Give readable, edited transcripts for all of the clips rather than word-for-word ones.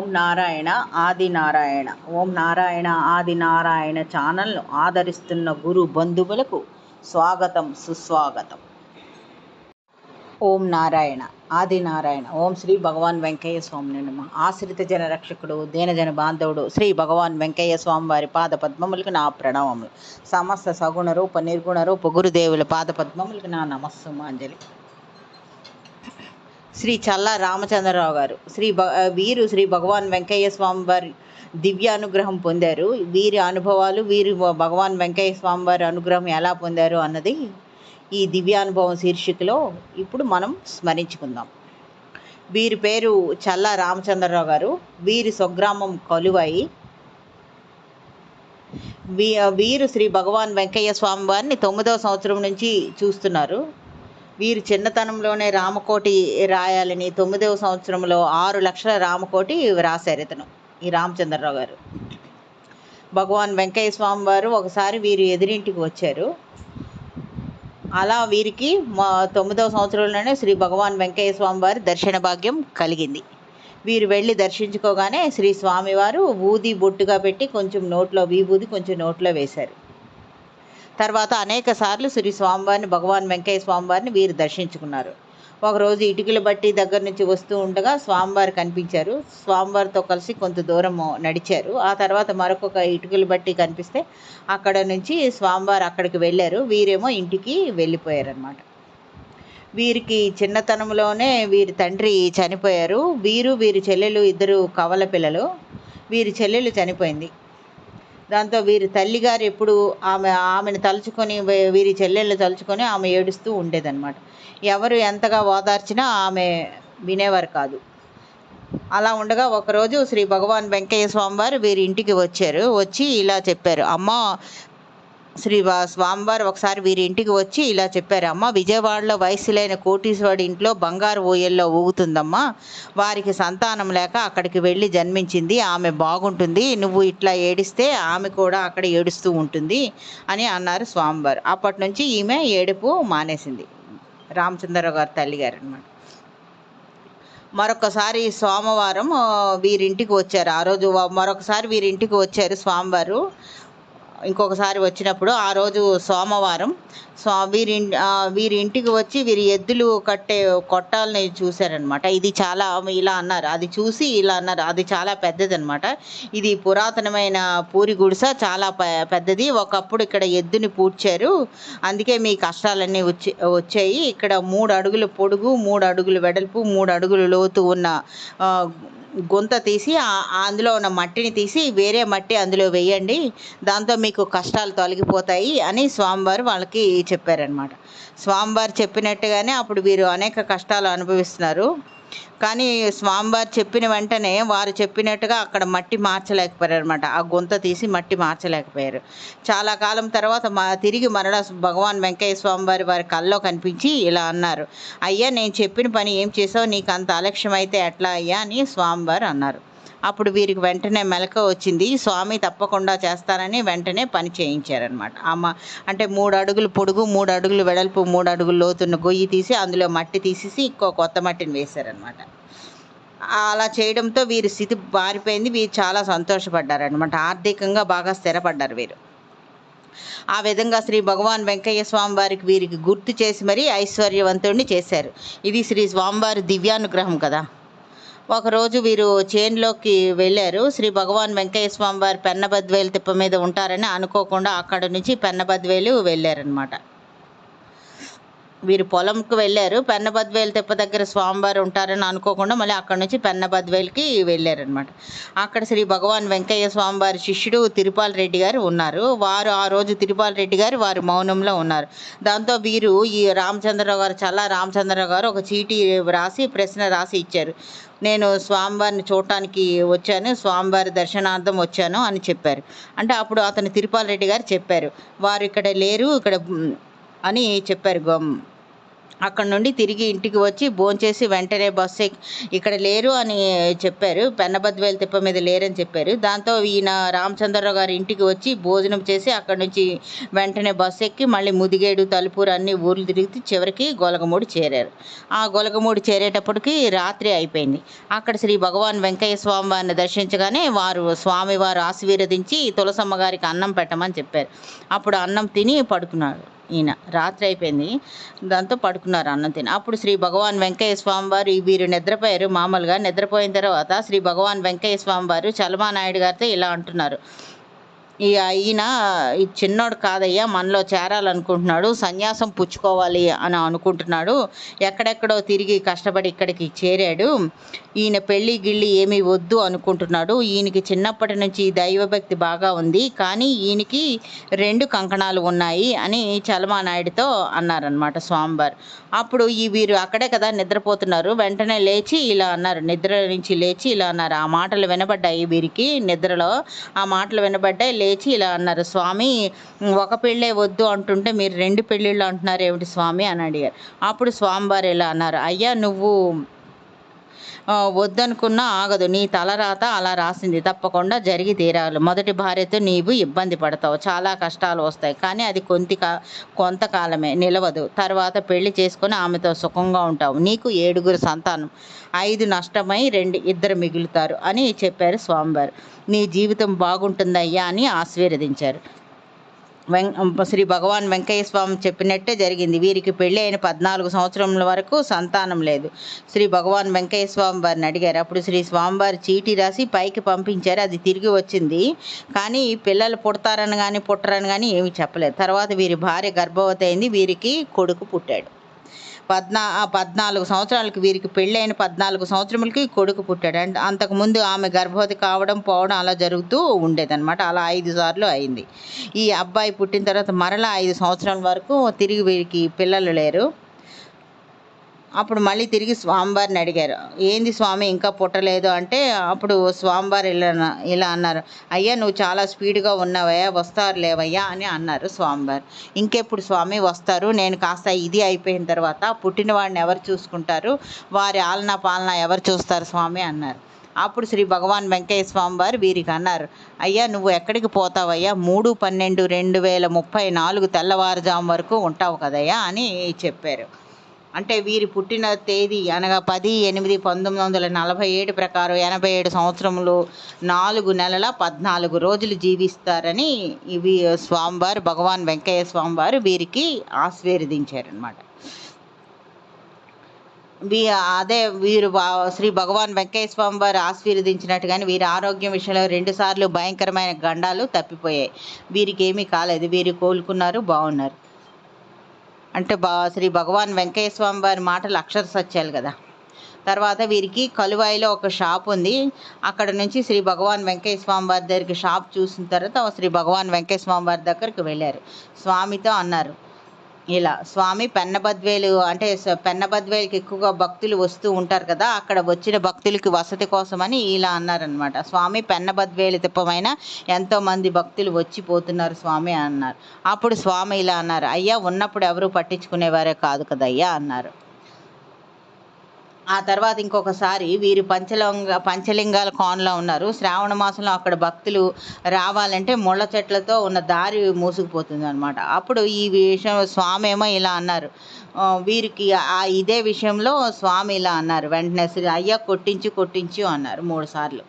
ఓం నారాయణ ఆది నారాయణ. ఓం నారాయణ ఆది నారాయణ ఛానల్ను ఆదరిస్తున్న గురు బంధువులకు స్వాగతం, సుస్వాగతం. ఓం నారాయణ ఆది నారాయణ. ఓం శ్రీ భగవాన్ వెంకయ్య స్వామి నమః. ఆశ్రిత జన రక్షకుడు, దీనజన బాంధవుడు శ్రీ భగవాన్ వెంకయ్య స్వామి వారి పాద పద్మములకు నా ప్రణామములు. సమస్త సగుణ రూప నిర్గుణ రూప గురుదేవుల పాద పద్మములకు నా నమస్సుమాంజలి. శ్రీ చల్లా రామచంద్రరావు గారు వీరు శ్రీ భగవాన్ వెంకయ్య స్వామి వారి దివ్య అనుగ్రహం పొందారు. వీరి అనుభవాలు, వీరు భగవాన్ వెంకయ్య స్వామి వారి అనుగ్రహం ఎలా పొందారు అన్నది ఈ దివ్యానుభవం శీర్షికలో ఇప్పుడు మనం స్మరించుకుందాం. వీరి పేరు చల్లా రామచంద్రరావు గారు. వీరి స్వగ్రామం కలువాయి. వీరు శ్రీ భగవాన్ వెంకయ్య స్వామి వారిని 9వ సంవత్సరం నుంచి చూస్తున్నారు. వీరు చిన్నతనంలోనే రామకోటి రాయాలని 9వ సంవత్సరంలో 6 లక్షల రామకోటి రాశారు ఈ రామచంద్రరావు గారు. భగవాన్ వెంకయ్య స్వామి వారు ఒకసారి వీరు ఎదురింటికి వచ్చారు. అలా వీరికి 9వ సంవత్సరంలోనే శ్రీ భగవాన్ వెంకయ్య స్వామి వారి దర్శన భాగ్యం కలిగింది. వీరు వెళ్ళి దర్శించుకోగానే శ్రీ స్వామివారు ఊది బొట్టుగా పెట్టి కొంచెం నోట్లో విభూది కొంచెం నోట్లో వేశారు. తర్వాత అనేక సార్లు శ్రీ స్వామివారిని, భగవాన్ వెంకయ్య స్వామివారిని వీరు దర్శించుకున్నారు. ఒకరోజు ఇటుకల బట్టి దగ్గర నుంచి వస్తూ ఉండగా స్వామివారు కనిపించారు. స్వామివారితో కలిసి కొంత దూరం నడిచారు. ఆ తర్వాత మరొక ఇటుకల బట్టి కనిపిస్తే అక్కడ నుంచి స్వామివారు అక్కడికి వెళ్ళారు. వీరేమో ఇంటికి వెళ్ళిపోయారన్నమాట. వీరికి చిన్నతనంలోనే వీరి తండ్రి చనిపోయారు. వీరి చెల్లెలు ఇద్దరు కవల పిల్లలు. వీరి చెల్లెలు చనిపోయింది. దాంతో వీరి తల్లిగారు ఎప్పుడు ఆమెను తలుచుకొని, వీరి చెల్లెళ్ళు తలుచుకొని ఆమె ఏడుస్తూ ఉండేదన్నమాట. ఎవరు ఎంతగా ఓదార్చినా ఆమె వినేవారు కాదు. అలా ఉండగా ఒకరోజు శ్రీ భగవాన్ వెంకయ్య స్వామి వారు వీరి ఇంటికి వచ్చారు. వచ్చి ఇలా చెప్పారు, అమ్మ శ్రీ స్వామివారు ఒకసారి వీరి ఇంటికి వచ్చి ఇలా చెప్పారు, అమ్మ విజయవాడలో వయసు లేని కోటీశ్వరుడి ఇంట్లో బంగారు ఊయల్లో ఊగుతుందమ్మా. వారికి సంతానం లేక అక్కడికి వెళ్ళి జన్మించింది. ఆమె బాగుంటుంది. నువ్వు ఇట్లా ఏడిస్తే ఆమె కూడా అక్కడ ఏడుస్తూ ఉంటుంది అని అన్నారు స్వామివారు. అప్పటి నుంచి ఈమె ఏడుపు మానేసింది. రామచంద్రరావు గారి తల్లిగారు అనమాట. మరొకసారి సోమవారం వీరింటికి వచ్చారు. ఆ రోజు మరొకసారి వీరింటికి వచ్చారు స్వామివారు. ఇంకొకసారి వచ్చినప్పుడు ఆ రోజు సోమవారం వీరి ఇంటికి వచ్చి వీరి ఎద్దులు కట్టే కొట్టాలని చూశారనమాట. ఇది చాలా ఇలా అన్నారు, అది చూసి ఇలా అన్నారు, అది చాలా పెద్దదనమాట. ఇది పురాతనమైన పూరి గుడిస, చాలా పెద్దది. ఒకప్పుడు ఇక్కడ ఎద్దుని పూడ్చారు, అందుకే మీ కష్టాలన్నీ వచ్చాయి. ఇక్కడ 3 అడుగుల పొడుగు, 3 అడుగుల వెడల్పు, 3 అడుగుల లోతు ఉన్న గుంత తీసి అందులో ఉన్న మట్టిని తీసి వేరే మట్టి అందులో వేయండి, దాంతో మీకు కష్టాలు తొలగిపోతాయి అని స్వామివారు వాళ్ళకి చెప్పారనమాట. స్వామివారు చెప్పినట్టుగానే అప్పుడు వీరు అనేక కష్టాలు అనుభవిస్తున్నారు. కానీ స్వామివారు చెప్పిన వెంటనే వారు చెప్పినట్టుగా అక్కడ మట్టి మార్చలేకపోయారు అనమాట. ఆ గుంత తీసి మట్టి మార్చలేకపోయారు. చాలా కాలం తర్వాత తిరిగి మరలా భగవాన్ వెంకయ్య స్వామి వారి కల్లో కనిపించి ఇలా అన్నారు, అయ్యా నేను చెప్పిన పని ఏం చేసావు, నీకు అంత అలక్ష్యం అయితే ఎట్లా అయ్యా అని స్వామివారు అన్నారు. అప్పుడు వీరికి వెంటనే మెలక వచ్చింది. స్వామి తప్పకుండా చేస్తానని వెంటనే పని చేయించారనమాట. అంటే 3 అడుగులు పొడుగు, 3 అడుగులు వెడల్పు, 3 అడుగులు లోతున్న గొయ్యి తీసి అందులో మట్టి తీసేసి ఇంకో కొత్త మట్టిని వేశారనమాట. అలా చేయడంతో వీరి స్థితి మారిపోయింది. వీరు చాలా సంతోషపడ్డారనమాట. ఆర్థికంగా బాగా స్థిరపడ్డారు వీరు. ఆ విధంగా శ్రీ భగవాన్ వెంకయ్య స్వామి వారికి వీరికి గుర్తు చేసి మరీ ఐశ్వర్యవంతుడిని చేశారు. ఇది శ్రీ స్వామివారి దివ్యానుగ్రహం కదా. ఒకరోజు వీరు చేన్లోకి వెళ్ళారు. శ్రీ భగవాన్ వెంకయ్య స్వామి వారు పెన్నబద్వేలు తిప్ప మీద ఉంటారని అనుకోకుండా అక్కడ నుంచి పెన్నబద్వేలు వెళ్ళారనమాట. వీరు పొలంకు వెళ్ళారు. పెన్నబద్వేలు తిప్ప దగ్గర స్వామివారు ఉంటారని అనుకోకుండా మళ్ళీ అక్కడ నుంచి పెన్నబద్వేలుకి వెళ్ళారనమాట. అక్కడ శ్రీ భగవాన్ వెంకయ్య స్వామి వారి శిష్యుడు తిరుపాల రెడ్డి గారు ఉన్నారు. వారు ఆ రోజు తిరుపాల రెడ్డి గారు వారు మౌనంలో ఉన్నారు. దాంతో వీరు ఈ చల్లా రామచంద్రరావు గారు ఒక చీటీ రాసి ప్రశ్న రాసి ఇచ్చారు. నేను స్వామివారిని చూడటానికి వచ్చాను, స్వామివారి దర్శనార్థం వచ్చాను అని చెప్పారు. అంటే అప్పుడు అతను తిరుపాల రెడ్డి గారు చెప్పారు, వారు ఇక్కడ లేరు ఇక్కడ అని చెప్పారు. అక్కడ నుండి తిరిగి ఇంటికి వచ్చి భోంచేసి వెంటనే ఇక్కడ లేరు అని చెప్పారు. పెన్నబద్వేలు తిప్ప మీద లేరని చెప్పారు. దాంతో ఈయన రామచంద్రరావు గారి ఇంటికి వచ్చి భోజనం చేసి అక్కడి నుంచి వెంటనే బస్సు ఎక్కి మళ్ళీ ముదిగేడు, తలుపూరు అన్ని ఊర్లు తిరిగి చివరికి గొలగమూడి చేరారు. ఆ గొలగమూడి చేరేటప్పటికి రాత్రి అయిపోయింది. అక్కడ శ్రీ భగవాన్ వెంకయ్య స్వామి వారిని దర్శించగానే స్వామివారు ఆశీర్వదించి తులసమ్మ గారికి అన్నం పెట్టమని చెప్పారు. అప్పుడు అన్నం తిని పడుకున్నాడు. ఈయన రాత్రి అయిపోయింది, దాంతో పడుకున్నారు అన్నం తిని. అప్పుడు శ్రీ భగవాన్ వెంకయ్య స్వామి వారు వీరు నిద్రపోయారు. మామూలుగా నిద్రపోయిన తర్వాత శ్రీ భగవాన్ వెంకయ్య స్వామి వారు చలమానాయుడు గారితో ఇలా అంటున్నారు, ఈయన ఈ చిన్నోడు కాదయ్యా, మనలో చేరాలనుకుంటున్నాడు, సన్యాసం పుచ్చుకోవాలి అని అనుకుంటున్నాడు, ఎక్కడెక్కడో తిరిగి కష్టపడి ఇక్కడికి చేరాడు, ఈయన పెళ్ళి గిళ్ళి ఏమీ వద్దు అనుకుంటున్నాడు, ఈయనకి చిన్నప్పటి నుంచి దైవభక్తి బాగా ఉంది, కానీ ఈయనకి 2 కంకణాలు ఉన్నాయి అని చలమానాయుడితో అన్నారనమాట స్వామివారు. అప్పుడు వీరు అక్కడే కదా నిద్రపోతున్నారు, వెంటనే లేచి ఇలా అన్నారు, నిద్ర నుంచి లేచి ఇలా అన్నారు. ఆ మాటలు వినబడ్డాయి వీరికి నిద్రలో, ఆ మాటలు వినబడ్డాయి. లేచి ఇలా అన్నారు, స్వామి ఒక పెళ్ళే వద్దు అంటుంటే మీరు 2 పెళ్ళిళ్ళు అంటున్నారు ఏమిటి స్వామి అని అడిగారు. అప్పుడు స్వామివారు ఇలా అన్నారు, అయ్యా నువ్వు వద్దనుకున్నా ఆగదు, నీ తలరాత అలా రాసింది, తప్పకుండా జరిగి తీరాలి. మొదటి భార్యతో నీవు ఇబ్బంది పడతావు, చాలా కష్టాలు వస్తాయి, కానీ అది కొంతకాలమే, నిలవదు. తర్వాత పెళ్లి చేసుకొని ఆమెతో సుఖంగా ఉంటావు. నీకు 7 సంతానం, 5 నష్టమై 2 మిగులుతారు అని చెప్పారు స్వామివారు. నీ జీవితం బాగుంటుందయ్యా అని ఆశీర్వదించారు. శ్రీ భగవాన్ వెంకయ్య స్వామి చెప్పినట్టే జరిగింది. వీరికి పెళ్ళి అయిన 14 సంవత్సరముల వరకు సంతానం లేదు. శ్రీ భగవాన్ వెంకయ్య స్వామి వారిని అడిగారు. అప్పుడు శ్రీ స్వామివారి చీటీ రాసి పైకి పంపించారు. అది తిరిగి వచ్చింది, కానీ పిల్లలు పుడతారని కానీ పుట్టరని కానీ ఏమీ చెప్పలేదు. తర్వాత వీరి భార్య గర్భవతి అయింది, వీరికి కొడుకు పుట్టాడు. 14 సంవత్సరాలకి, వీరికి పెళ్ళైన 14 సంవత్సరములకి కొడుకు పుట్టాడు. అంటే అంతకుముందు ఆమె గర్భవతి కావడం పోవడం అలా జరుగుతూ ఉండేదన్నమాట. అలా 5 సార్లు అయింది. ఈ అబ్బాయి పుట్టిన తర్వాత మరలా 5 సంవత్సరాల వరకు తిరిగి వీరికి పిల్లలు లేరు. అప్పుడు మళ్ళీ తిరిగి స్వామివారిని అడిగారు, ఏంది స్వామి ఇంకా పుట్టలేదు అంటే, అప్పుడు స్వామివారు ఇలా అన్నారు, అయ్యా నువ్వు చాలా స్పీడ్గా ఉన్నావయ్యా, వస్తారు లేవయ్యా అని అన్నారు స్వామివారు. ఇంకెప్పుడు స్వామి వస్తారు, నేను కాస్త ఇది అయిపోయిన తర్వాత పుట్టిన వాడిని ఎవరు చూసుకుంటారు, వారి ఆలనా పాలన ఎవరు చూస్తారు స్వామి అన్నారు. అప్పుడు శ్రీ భగవాన్ వెంకయ్య స్వామి వారు వీరికి అన్నారు, అయ్యా నువ్వు ఎక్కడికి పోతావయ్యా, 3/12/2034 తెల్లవారుజాము వరకు ఉంటావు కదయ్యా అని చెప్పారు. అంటే వీరి పుట్టిన తేదీ అనగా 10/8/1947 ప్రకారం 87 సంవత్సరములు 4 నెలల 14 రోజులు జీవిస్తారని ఇవి స్వామివారు భగవాన్ వెంకయ్య స్వామివారు వీరికి ఆశీర్వదించారనమాట. వీరు శ్రీ భగవాన్ వెంకయ్య స్వామి వారు ఆశీర్వదించినట్టుగానే వీరి ఆరోగ్యం విషయంలో 2 సార్లు భయంకరమైన గండాలు తప్పిపోయాయి. వీరికి ఏమీ కాలేదు, వీరు కోలుకున్నారు, బాగున్నారు. అంటే శ్రీ భగవాన్ వెంకయ్య స్వామి వారి మాటలు అక్షర సత్యాలు కదా. తర్వాత వీరికి కలువాయిలో ఒక షాప్ ఉంది, అక్కడ నుంచి శ్రీ భగవాన్ వెంకయ్య స్వామి వారి దగ్గరికి షాప్ చూసిన తర్వాత శ్రీ భగవాన్ వెంకయ్య స్వామి వారి దగ్గరికి వెళ్ళారు. స్వామితో అన్నారు, ఇలా స్వామి పెన్నబద్వేలు అంటే పెన్నబద్వేలుకి ఎక్కువగా భక్తులు వస్తూ ఉంటారు కదా, అక్కడ వచ్చిన భక్తులకి వసతి కోసమని ఇలా అన్నారనమాట. స్వామి పెన్నబద్వేలు తిప్పమైన ఎంతోమంది భక్తులు వచ్చిపోతున్నారు స్వామి అన్నారు. అప్పుడు స్వామి ఇలా అన్నారు, అయ్యా ఉన్నప్పుడు ఎవరు పట్టించుకునేవారే కాదు కదయ్యా అన్నారు. ఆ తర్వాత ఇంకొకసారి వీరు పంచలింగాల కోనలో ఉన్నారు. శ్రావణ మాసంలో అక్కడ భక్తులు రావాలంటే ముళ్ళ చెట్లతో ఉన్న దారి మూసుకుపోతుంది అనమాట. అప్పుడు ఈ విషయం స్వామి ఏమో ఇలా అన్నారు, వీరికి ఇదే విషయంలో స్వామి ఇలా అన్నారు, వెంటనే అయ్యా కొట్టించు అన్నారు 3 సార్లు.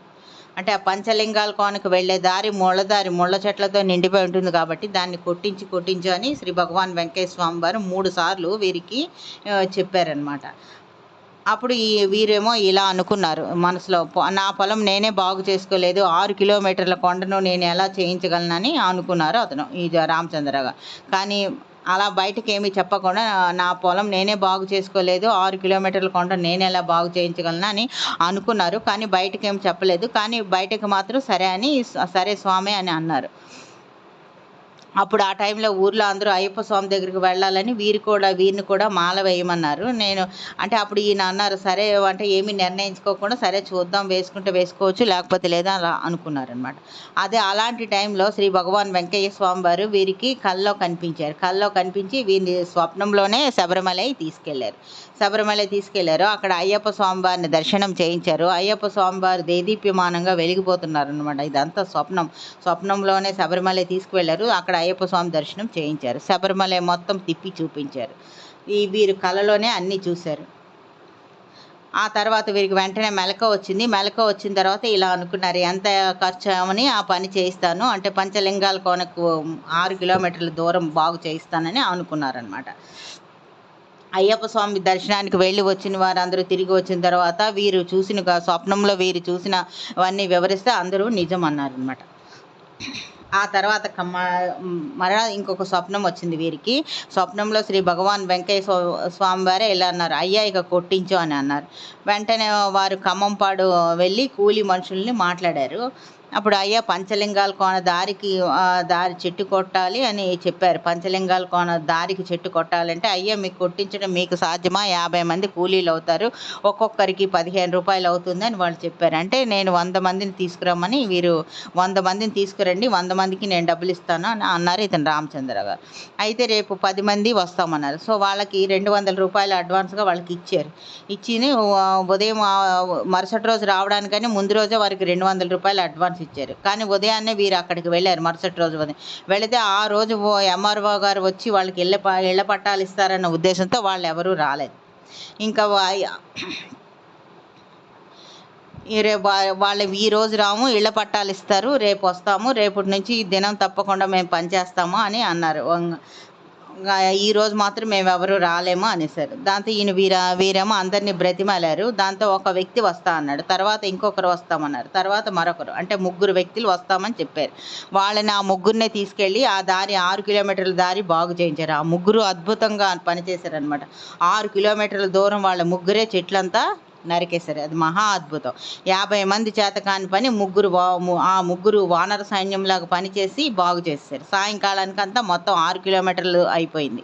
అంటే ఆ పంచలింగాల కోనకు వెళ్ళే దారి ముళ్ళ చెట్లతో నిండిపోయి ఉంటుంది కాబట్టి దాన్ని కొట్టించు అని శ్రీ భగవాన్ వెంకయ్య స్వామి వారు 3 సార్లు వీరికి చెప్పారనమాట. అప్పుడు వీరేమో ఇలా అనుకున్నారు మనసులో, నా పొలం నేనే బాగు చేసుకోలేదు, 6 కిలోమీటర్ల కొండను నేను ఎలా చేయించగలనని అనుకున్నారు అతను, ఈ రామచంద్రరావు. కానీ అలా బయటకు ఏమీ చెప్పకుండా నా పొలం నేనే బాగు చేసుకోలేదు, 6 కిలోమీటర్ల కొండ నేను ఎలా బాగు చేయించగలను అని అనుకున్నారు. కానీ బయటకు ఏమి చెప్పలేదు. కానీ బయటకు మాత్రం సరే స్వామి అని అన్నారు. అప్పుడు ఆ టైంలో ఊర్లో అందరూ అయ్యప్ప స్వామి దగ్గరికి వెళ్ళాలని వీరిని కూడా మాల వేయమన్నారు. నేను అంటే అప్పుడు ఈయన అన్నారు, సరే అంటే ఏమీ నిర్ణయించుకోకుండా సరే చూద్దాం, వేసుకుంటే వేసుకోవచ్చు లేకపోతే లేదా అలా అనుకున్నారనమాట. అదే అలాంటి టైంలో శ్రీ భగవాన్ వెంకయ్య స్వామి వారు వీరికి కల్లో కనిపించారు. కల్లో కనిపించి వీరిని స్వప్నంలోనే శబరిమలై తీసుకెళ్లారు. అక్కడ అయ్యప్ప స్వామి వారిని దర్శనం చేయించారు. అయ్యప్ప స్వామి వారు దేదీప్యమానంగా వెలిగిపోతున్నారనమాట. ఇదంతా స్వప్నంలోనే శబరిమలై తీసుకువెళ్లారు. అక్కడ అయ్యప్ప స్వామి దర్శనం చేయించారు. శబరిమలై మొత్తం తిప్పి చూపించారు. వీరు కలలోనే అన్నీ చూశారు. ఆ తర్వాత వీరికి వెంటనే మెలకువ వచ్చింది. మెలకువ వచ్చిన తర్వాత ఇలా అనుకున్నారు, ఎంత ఖర్చు అవని ఆ పని చేయిస్తాను, అంటే పంచలింగాల కోనకు 6 కిలోమీటర్ల దూరం బాగు చేయిస్తానని అనుకున్నారనమాట. అయ్యప్ప స్వామి దర్శనానికి వెళ్ళి వచ్చిన వారందరూ తిరిగి వచ్చిన తర్వాత స్వప్నంలో వీరు చూసినవన్నీ వివరిస్తే అందరూ నిజం అన్నారనమాట. ఆ తర్వాత మరలా ఇంకొక స్వప్నం వచ్చింది వీరికి. స్వప్నంలో శ్రీ భగవాన్ వెంకయ్య స్వామి వారే ఇలా అన్నారు, అయ్యా ఇక కొట్టించు అని అన్నారు. వెంటనే వారు ఖమ్మంపాడు వెళ్ళి కూలి మనుషుల్ని మాట్లాడారు. అప్పుడు అయ్యా పంచలింగాల కోన దారి చెట్టు కొట్టాలి అని చెప్పారు. పంచలింగాల కోన దారికి చెట్టు కొట్టాలంటే, అయ్యా మీకు కొట్టించడం మీకు సాధ్యమా, 50 మంది కూలీలు అవుతారు, ఒక్కొక్కరికి 15 రూపాయలు అవుతుంది అని వాళ్ళు చెప్పారు. అంటే నేను 100 మందిని తీసుకురమ్మని, వీరు 100 మందిని తీసుకురండి, 100 మందికి నేను డబ్బులు ఇస్తాను అని అన్నారు ఇతను రామచంద్ర గారు. అయితే రేపు 10 మంది వస్తామన్నారు. సో వాళ్ళకి 200 రూపాయలు అడ్వాన్స్గా వాళ్ళకి ఇచ్చారు. ఉదయం మరుసటి రోజు రావడానికని ముందు రోజే వారికి 200 రూపాయలు అడ్వాన్స్ ఇచ్చారు. కానీ ఉదయాన్నే వీరు అక్కడికి వెళ్ళారు. మరుసటి రోజు ఉదయం వెళితే ఆ రోజు ఎంఆర్ఓ గారు వచ్చి వాళ్ళకి ఇళ్ళ పట్టాలు ఇస్తారన్న ఉద్దేశంతో వాళ్ళు ఎవరూ రాలేదు. ఇంకా వాళ్ళు ఈ రోజు రాము, ఇళ్ళ పట్టాలు ఇస్తారు, రేపు వస్తాము, రేపటి నుంచి ఈ దినం తప్పకుండా మేము పనిచేస్తాము అని అన్నారు. ఈ రోజు మాత్రం మేము ఎవరు రాలేము అనేసారు. దాంతో వీరేమో అందరినీ బ్రతిమాలారు. దాంతో ఒక వ్యక్తి వస్తా అన్నాడు, తర్వాత ఇంకొకరు వస్తామన్నారు, తర్వాత మరొకరు, అంటే 3 వ్యక్తులు వస్తామని చెప్పారు. వాళ్ళని ఆ 3 తీసుకెళ్ళి ఆ దారి 6 కిలోమీటర్ల దారి బాగు చేయించారు. ఆ 3 అద్భుతంగా పనిచేశారనమాట. 6 కిలోమీటర్ల దూరం వాళ్ళ 3 చెట్లంతా నరికేశారు. అది మహా అద్భుతం. 50 మంది చేత కాని పని 3 వానర సైన్యంలాగా పనిచేసి బాగు చేశారు. సాయంకాలానికంతా మొత్తం 6 కిలోమీటర్లు అయిపోయింది.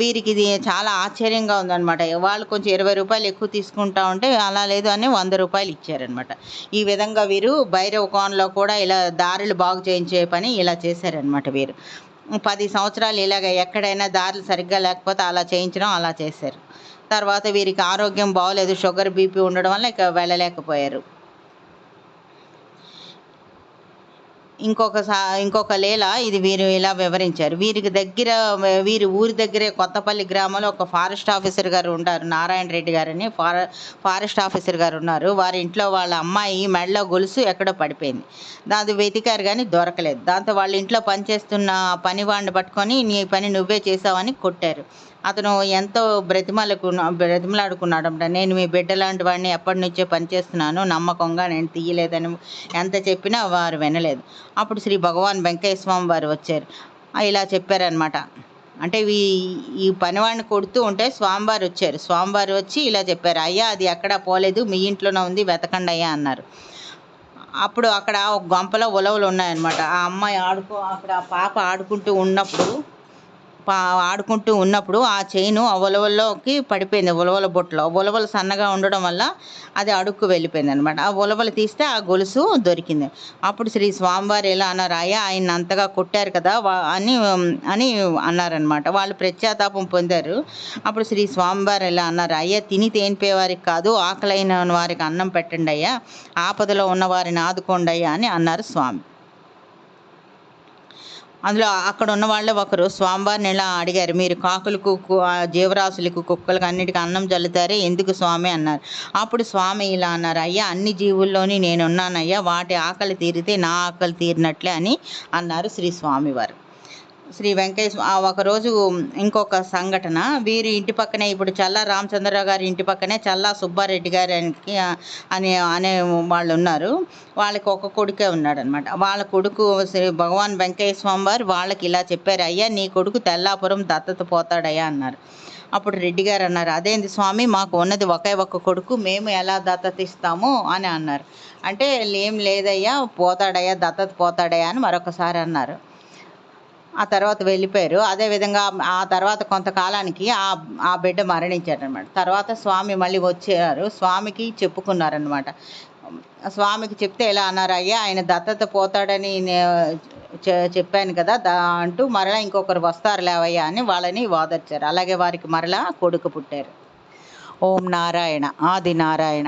వీరికి ఇది చాలా ఆశ్చర్యంగా ఉందన్నమాట. వాళ్ళు కొంచెం 20 రూపాయలు ఎక్కువ తీసుకుంటా ఉంటే అలా లేదు అని 100 రూపాయలు ఇచ్చారనమాట. ఈ విధంగా వీరు భైరవ కోనలో కూడా ఇలా దారులు బాగు చేయించే పని ఇలా చేశారనమాట. వీరు 10 సంవత్సరాలు ఇలాగ ఎక్కడైనా దారులు సరిగ్గా లేకపోతే అలా చేయించడం అలా చేశారు. తర్వాత వీరికి ఆరోగ్యం బాగోలేదు, షుగర్ బీపీ ఉండడం వల్ల ఇక వెళ్ళలేకపోయారు. ఇంకొక లీల ఇది వీరు ఇలా వివరించారు. వీరి ఊరి దగ్గరే కొత్తపల్లి గ్రామంలో ఒక ఫారెస్ట్ ఆఫీసర్ గారు ఉంటారు, నారాయణ రెడ్డి గారని ఫారెస్ట్ ఆఫీసర్ గారు ఉన్నారు. వారి ఇంట్లో వాళ్ళ అమ్మాయి మెడలో గొలుసు ఎక్కడో పడిపోయింది. దాంతో వెతికారు కానీ దొరకలేదు. దాంతో వాళ్ళ ఇంట్లో పనిచేస్తున్న పనివాడిని పట్టుకొని నీ పని నువ్వే చేసావని కొట్టారు. అతను ఎంతో బ్రతిమలాడుకున్నాడంట, నేను మీ బిడ్డ లాంటి వాడిని, ఎప్పటి నుంచో పనిచేస్తున్నాను, నమ్మకంగా నేను తీయలేదని ఎంత చెప్పినా వారు వినలేదు. అప్పుడు శ్రీ భగవాన్ వెంకయ్య స్వామి వారు వచ్చారు. ఇలా చెప్పారనమాట. అంటే ఈ పనివాడిని కొడుతూ ఉంటే స్వామివారు వచ్చారు. స్వామివారు వచ్చి ఇలా చెప్పారు, అయ్యా అది ఎక్కడా పోలేదు, మీ ఇంట్లోనే ఉంది, వెతకండి అయ్యా అన్నారు. అప్పుడు అక్కడ ఒక గంపలో ఉలవలు ఉన్నాయన్నమాట. ఆ అమ్మాయి అక్కడ ఆ పాప ఆడుకుంటూ ఉన్నప్పుడు ఆ చైను ఆ ఉలవల్లోకి పడిపోయింది. ఉలవల బుట్టలో ఉలవలు సన్నగా ఉండడం వల్ల అది అడుక్కు వెళ్ళిపోయింది అనమాట. ఆ ఉలవలు తీస్తే ఆ గొలుసు దొరికింది. అప్పుడు శ్రీ స్వామివారు ఎలా అన్నారు, అయ్యా ఆయన అంతగా కొట్టారు కదా అని అన్నారనమాట. వాళ్ళు ప్రత్యాతాపం పొందారు. అప్పుడు శ్రీ స్వామివారు ఎలా అన్నారు, అయ్యా తిని తేనిపోయే వారికి కాదు, ఆకలైన వారికి అన్నం పెట్టండి అయ్యా, ఆపదలో ఉన్న వారిని ఆదుకోండి అయ్యా అని అన్నారు స్వామి. అందులో అక్కడ ఉన్న వాళ్ళే ఒకరు స్వామివారిని ఇలా అడిగారు, మీరు కాకులకు జీవరాశులకు కుక్కలకు అన్నిటికీ అన్నం జల్లుతారే ఎందుకు స్వామి అన్నారు. అప్పుడు స్వామి ఇలా అన్నారు, అయ్యా అన్ని జీవుల్లోని నేనున్నానయ్యా, వాటి ఆకలి తీరితే నా ఆకలి తీరినట్లే అని అన్నారు శ్రీ స్వామివారు. శ్రీ వెంకయ్య ఒకరోజు ఇంకొక సంఘటన, వీరి ఇంటి పక్కనే ఇప్పుడు చల్లా రామచంద్రరావు గారి ఇంటి పక్కనే చల్లా సుబ్బారెడ్డి గారికి అనే వాళ్ళు ఉన్నారు. వాళ్ళకి ఒక కొడుకే ఉన్నాడనమాట. వాళ్ళ కొడుకు శ్రీ భగవాన్ వెంకయ్య స్వామి వారు వాళ్ళకి ఇలా చెప్పారు, అయ్యా నీ కొడుకు తెల్లాపురం దత్తత పోతాడయ్యా అన్నారు. అప్పుడు రెడ్డి గారు అన్నారు, అదేంటి స్వామి, మాకు ఉన్నది ఒకే ఒక్క కొడుకు, మేము ఎలా దత్తత ఇస్తాము అని అన్నారు. అంటే ఏం లేదయ్యా, పోతాడయ్యా, దత్తత పోతాడయ్యా అని మరొకసారి అన్నారు. ఆ తర్వాత వెళ్ళిపోయారు. అదేవిధంగా ఆ తర్వాత కొంతకాలానికి ఆ బిడ్డ మరణించాడనమాట. తర్వాత స్వామి మళ్ళీ వచ్చారు. స్వామికి చెప్పుకున్నారనమాట. స్వామికి చెప్తే ఇలా అన్నారు, అయ్యా ఆయన దత్తత పోతాడని చెప్పాను కదా అంటూ మరలా ఇంకొకరు వస్తారు లేవయ్యా అని వాళ్ళని ఓదార్చారు. అలాగే వారికి మరలా కొడుకు పుట్టారు. ఓం నారాయణ ఆది నారాయణ.